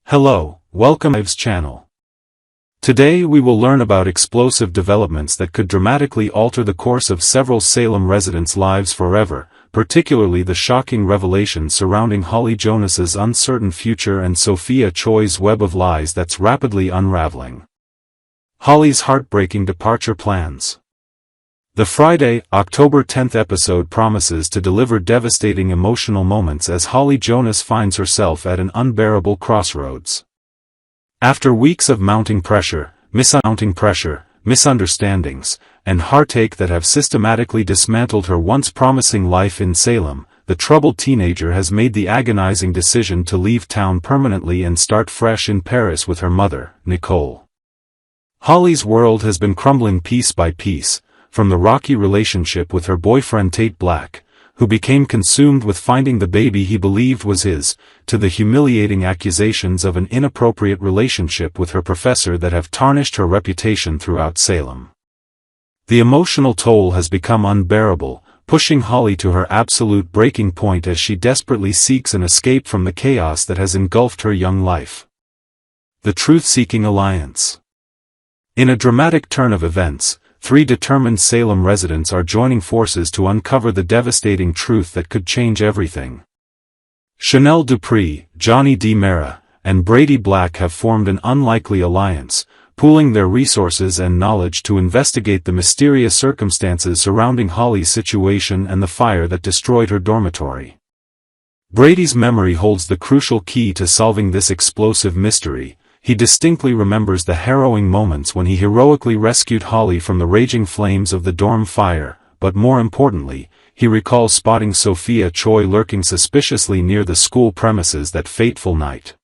Hello, welcome to Ive's channel. Today we will learn about explosive developments that could dramatically alter the course of several Salem residents' lives forever, particularly the shocking revelations surrounding Holly Jonas's uncertain future and Sophia Choi's web of lies that's rapidly unraveling. Holly's heartbreaking departure plans. The Friday, October 10th episode promises to deliver devastating emotional moments as Holly Jonas finds herself at an unbearable crossroads. After weeks of mounting pressure, misunderstandings, and heartache that have systematically dismantled her once promising life in Salem, the troubled teenager has made the agonizing decision to leave town permanently and start fresh in Paris with her mother, Nicole. Holly's world has been crumbling piece by piece, from the rocky relationship with her boyfriend Tate Black, who became consumed with finding the baby he believed was his, to the humiliating accusations of an inappropriate relationship with her professor that have tarnished her reputation throughout Salem. The emotional toll has become unbearable, pushing Holly to her absolute breaking point as she desperately seeks an escape from the chaos that has engulfed her young life. The Truth-Seeking Alliance. In a dramatic turn of events, three determined Salem residents are joining forces to uncover the devastating truth that could change everything. Chanel Dupree, Johnny D. Mara, and Brady Black have formed an unlikely alliance, pooling their resources and knowledge to investigate the mysterious circumstances surrounding Holly's situation and the fire that destroyed her dormitory. Brady's memory holds the crucial key to solving this explosive mystery. He distinctly remembers the harrowing moments when he heroically rescued Holly from the raging flames of the dorm fire, but more importantly, he recalls spotting Sophia Choi lurking suspiciously near the school premises that fateful night.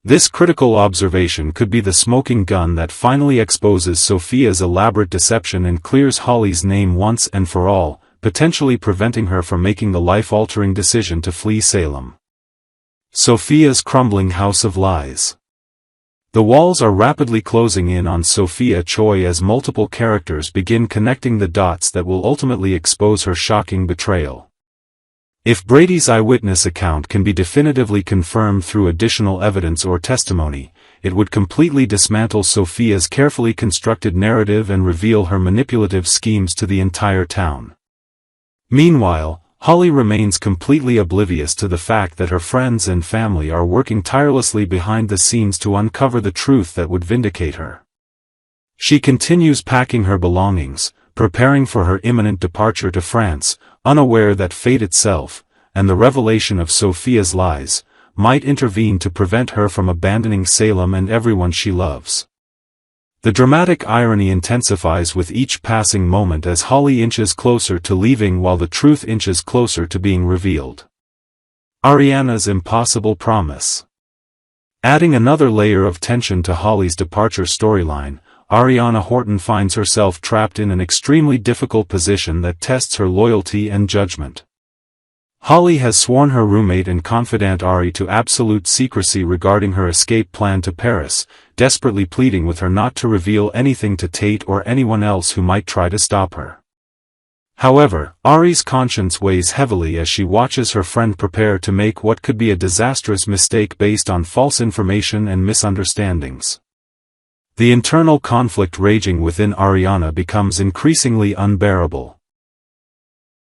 This critical observation could be the smoking gun that finally exposes Sophia's elaborate deception and clears Holly's name once and for all, potentially preventing her from making the life-altering decision to flee Salem. Sophia's crumbling house of lies. The walls are rapidly closing in on Sophia Choi as multiple characters begin connecting the dots that will ultimately expose her shocking betrayal. If Brady's eyewitness account can be definitively confirmed through additional evidence or testimony, it would completely dismantle Sophia's carefully constructed narrative and reveal her manipulative schemes to the entire town. Meanwhile, Holly remains completely oblivious to the fact that her friends and family are working tirelessly behind the scenes to uncover the truth that would vindicate her. She continues packing her belongings, preparing for her imminent departure to France, unaware that fate itself, and the revelation of Sophia's lies, might intervene to prevent her from abandoning Salem and everyone she loves. The dramatic irony intensifies with each passing moment as Holly inches closer to leaving while the truth inches closer to being revealed. Ariana's impossible promise. Adding another layer of tension to Holly's departure storyline, Ariana Horton finds herself trapped in an extremely difficult position that tests her loyalty and judgment. Holly has sworn her roommate and confidant Ari to absolute secrecy regarding her escape plan to Paris, desperately pleading with her not to reveal anything to Tate or anyone else who might try to stop her. However, Ari's conscience weighs heavily as she watches her friend prepare to make what could be a disastrous mistake based on false information and misunderstandings. The internal conflict raging within Ariana becomes increasingly unbearable.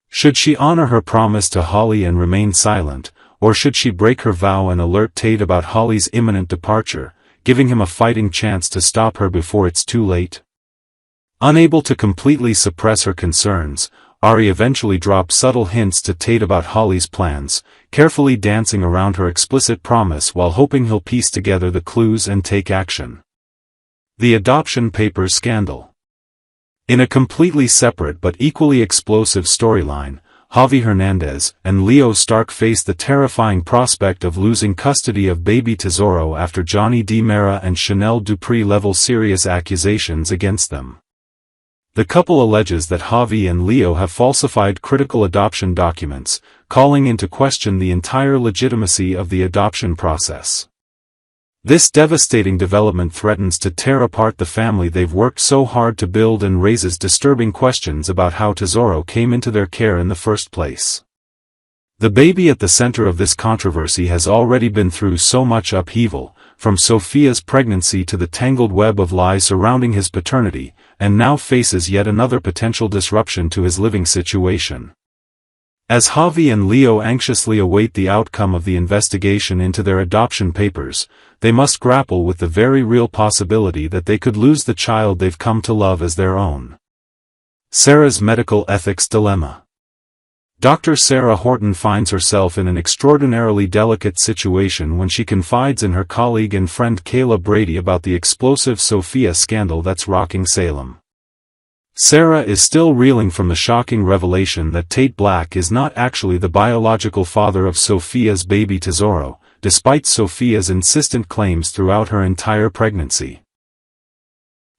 Should she honor her promise to Holly and remain silent, or should she break her vow and alert Tate about Holly's imminent departure, giving him a fighting chance to stop her before it's too late? Unable to completely suppress her concerns, Ari eventually drops subtle hints to Tate about Holly's plans, carefully dancing around her explicit promise while hoping he'll piece together the clues and take action. The adoption papers scandal. In a completely separate but equally explosive storyline, Javi Hernandez and Leo Stark face the terrifying prospect of losing custody of baby Tesoro after Johnny D. Mara and Chanel Dupree level serious accusations against them. The couple alleges that Javi and Leo have falsified critical adoption documents, calling into question the entire legitimacy of the adoption process. This devastating development threatens to tear apart the family they've worked so hard to build and raises disturbing questions about how Tesoro came into their care in the first place. The baby at the center of this controversy has already been through so much upheaval, from Sophia's pregnancy to the tangled web of lies surrounding his paternity, and now faces yet another potential disruption to his living situation. As Javi and Leo anxiously await the outcome of the investigation into their adoption papers, they must grapple with the very real possibility that they could lose the child they've come to love as their own. Sarah's medical ethics dilemma. Dr. Sarah Horton finds herself in an extraordinarily delicate situation when she confides in her colleague and friend Kayla Brady about the explosive Sophia scandal that's rocking Salem. Sarah is still reeling from the shocking revelation that Tate Black is not actually the biological father of Sophia's baby Tesoro, despite Sophia's insistent claims throughout her entire pregnancy.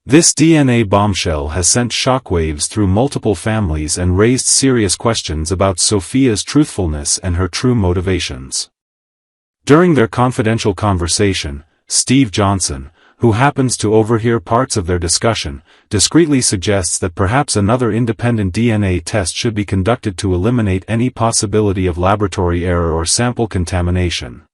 This DNA bombshell has sent shockwaves through multiple families and raised serious questions about Sophia's truthfulness and her true motivations. During their confidential conversation, Steve Johnson, who happens to overhear parts of their discussion, discreetly suggests that perhaps another independent DNA test should be conducted to eliminate any possibility of laboratory error or sample contamination.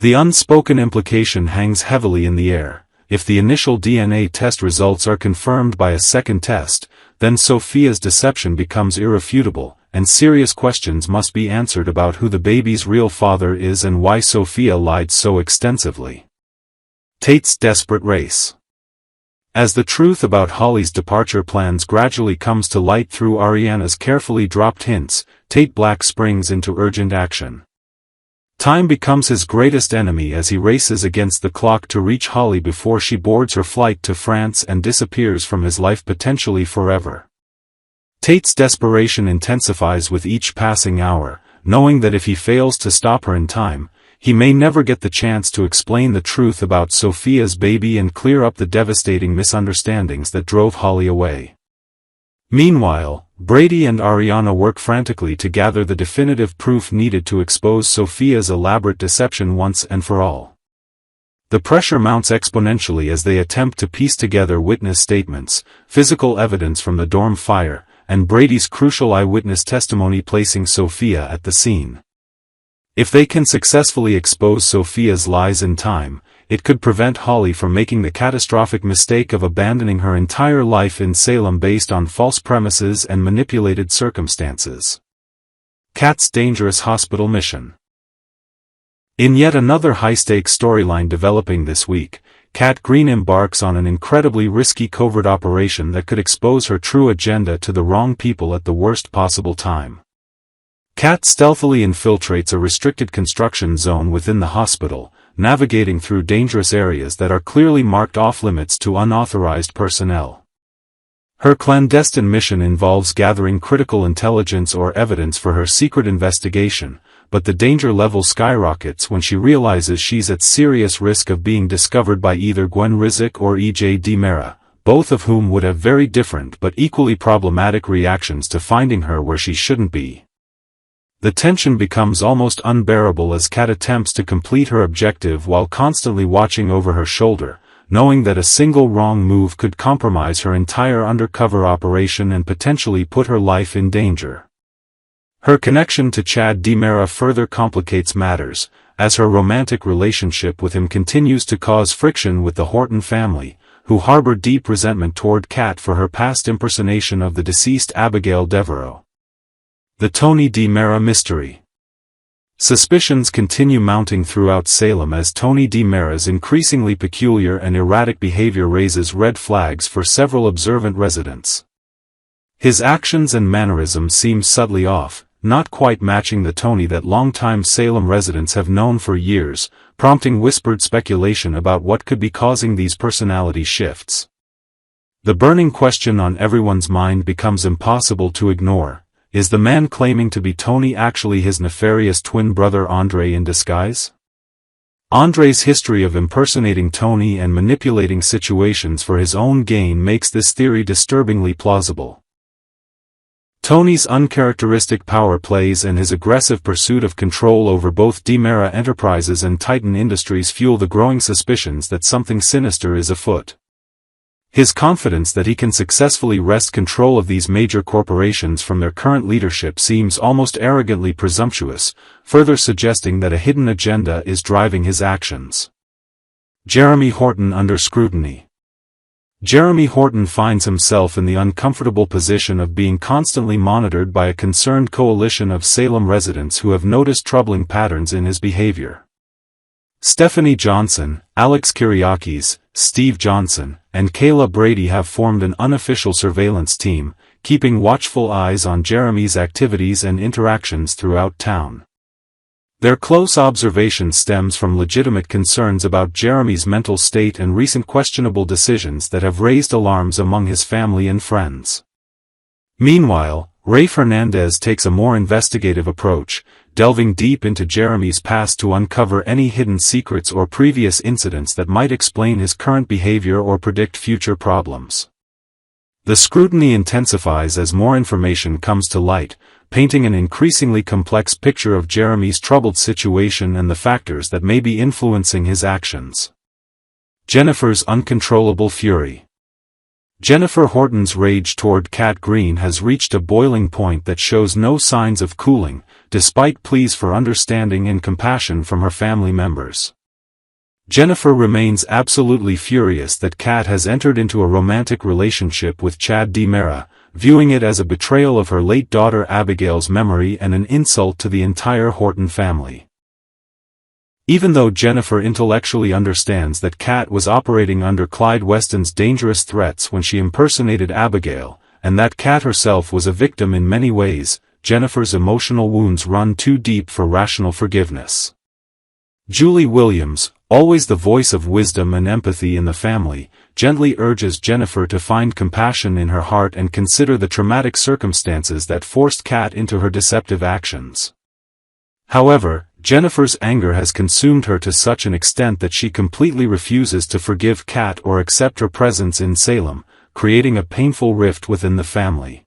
The unspoken implication hangs heavily in the air. If the initial DNA test results are confirmed by a second test, then Sophia's deception becomes irrefutable, and serious questions must be answered about who the baby's real father is and why Sophia lied so extensively. Tate's desperate race. As the truth about Holly's departure plans gradually comes to light through Ariana's carefully dropped hints, Tate Black springs into urgent action. Time becomes his greatest enemy as he races against the clock to reach Holly before she boards her flight to France and disappears from his life potentially forever. Tate's desperation intensifies with each passing hour, knowing that if he fails to stop her in time, he may never get the chance to explain the truth about Sophia's baby and clear up the devastating misunderstandings that drove Holly away. Meanwhile, Brady and Ariana work frantically to gather the definitive proof needed to expose Sophia's elaborate deception once and for all. The pressure mounts exponentially as they attempt to piece together witness statements, physical evidence from the dorm fire, and Brady's crucial eyewitness testimony placing Sophia at the scene. If they can successfully expose Sophia's lies in time, it could prevent Holly from making the catastrophic mistake of abandoning her entire life in Salem based on false premises and manipulated circumstances. Kat's dangerous hospital mission. In yet another high-stakes storyline developing this week, Kat Green embarks on an incredibly risky covert operation that could expose her true agenda to the wrong people at the worst possible time. Kat stealthily infiltrates a restricted construction zone within the hospital, navigating through dangerous areas that are clearly marked off-limits to unauthorized personnel. Her clandestine mission involves gathering critical intelligence or evidence for her secret investigation, but the danger level skyrockets when she realizes she's at serious risk of being discovered by either Gwen Rizek or E.J. DiMera, both of whom would have very different but equally problematic reactions to finding her where she shouldn't be. The tension becomes almost unbearable as Kat attempts to complete her objective while constantly watching over her shoulder, knowing that a single wrong move could compromise her entire undercover operation and potentially put her life in danger. Her connection to Chad DiMera further complicates matters, as her romantic relationship with him continues to cause friction with the Horton family, who harbor deep resentment toward Kat for her past impersonation of the deceased Abigail Devereaux. The Tony DiMera mystery. Suspicions continue mounting throughout Salem as Tony DiMera's increasingly peculiar and erratic behavior raises red flags for several observant residents. His actions and mannerisms seem subtly off, not quite matching the Tony that longtime Salem residents have known for years, prompting whispered speculation about what could be causing these personality shifts. The burning question on everyone's mind becomes impossible to ignore. Is the man claiming to be Tony actually his nefarious twin brother Andre in disguise? Andre's history of impersonating Tony and manipulating situations for his own gain makes this theory disturbingly plausible. Tony's uncharacteristic power plays and his aggressive pursuit of control over both DiMera Enterprises and Titan Industries fuel the growing suspicions that something sinister is afoot. His confidence that he can successfully wrest control of these major corporations from their current leadership seems almost arrogantly presumptuous, further suggesting that a hidden agenda is driving his actions. Jeremy Horton under scrutiny. Jeremy Horton finds himself in the uncomfortable position of being constantly monitored by a concerned coalition of Salem residents who have noticed troubling patterns in his behavior. Stephanie Johnson, Alex Kyriakis, Steve Johnson, and Kayla Brady have formed an unofficial surveillance team, keeping watchful eyes on Jeremy's activities and interactions throughout town. Their close observation stems from legitimate concerns about Jeremy's mental state and recent questionable decisions that have raised alarms among his family and friends. Meanwhile, Rafe Hernandez takes a more investigative approach, delving deep into Jeremy's past to uncover any hidden secrets or previous incidents that might explain his current behavior or predict future problems. The scrutiny intensifies as more information comes to light, painting an increasingly complex picture of Jeremy's troubled situation and the factors that may be influencing his actions. Jennifer's uncontrollable fury. Jennifer Horton's rage toward Kat Green has reached a boiling point that shows no signs of cooling, despite pleas for understanding and compassion from her family members. Jennifer remains absolutely furious that Kat has entered into a romantic relationship with Chad DiMera, viewing it as a betrayal of her late daughter Abigail's memory and an insult to the entire Horton family. Even though Jennifer intellectually understands that Kat was operating under Clyde Weston's dangerous threats when she impersonated Abigail, and that Kat herself was a victim in many ways, Jennifer's emotional wounds run too deep for rational forgiveness. Julie Williams, always the voice of wisdom and empathy in the family, gently urges Jennifer to find compassion in her heart and consider the traumatic circumstances that forced Kat into her deceptive actions. However, Jennifer's anger has consumed her to such an extent that she completely refuses to forgive Kat or accept her presence in Salem, creating a painful rift within the family.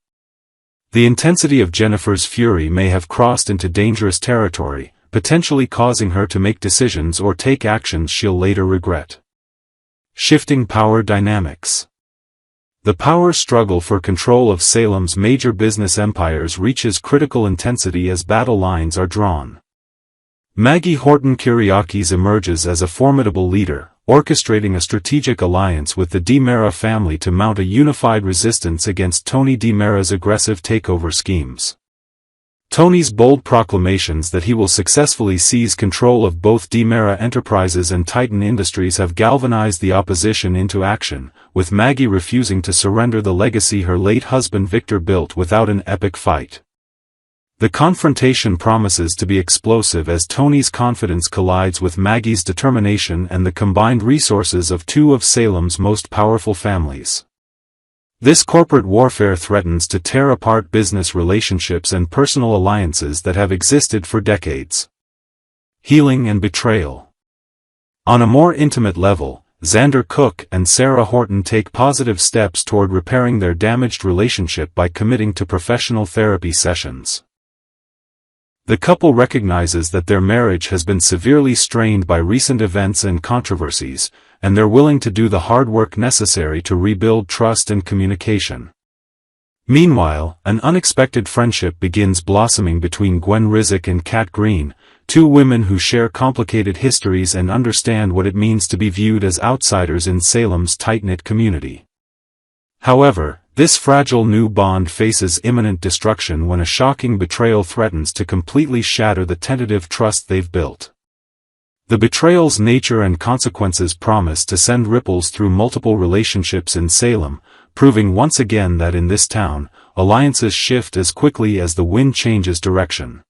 The intensity of Jennifer's fury may have crossed into dangerous territory, potentially causing her to make decisions or take actions she'll later regret. Shifting power dynamics. The power struggle for control of Salem's major business empires reaches critical intensity as battle lines are drawn. Maggie Horton Kyriakis emerges as a formidable leader, orchestrating a strategic alliance with the DiMera family to mount a unified resistance against Tony DiMera's aggressive takeover schemes. Tony's bold proclamations that he will successfully seize control of both DiMera Enterprises and Titan Industries have galvanized the opposition into action, with Maggie refusing to surrender the legacy her late husband Victor built without an epic fight. The confrontation promises to be explosive as Tony's confidence collides with Maggie's determination and the combined resources of two of Salem's most powerful families. This corporate warfare threatens to tear apart business relationships and personal alliances that have existed for decades. Healing and betrayal. On a more intimate level, Xander Cook and Sarah Horton take positive steps toward repairing their damaged relationship by committing to professional therapy sessions. The couple recognizes that their marriage has been severely strained by recent events and controversies, and they're willing to do the hard work necessary to rebuild trust and communication. Meanwhile, an unexpected friendship begins blossoming between Gwen Rizek and Kat Green, two women who share complicated histories and understand what it means to be viewed as outsiders in Salem's tight-knit community. However, this fragile new bond faces imminent destruction when a shocking betrayal threatens to completely shatter the tentative trust they've built. The betrayal's nature and consequences promise to send ripples through multiple relationships in Salem, proving once again that in this town, alliances shift as quickly as the wind changes direction.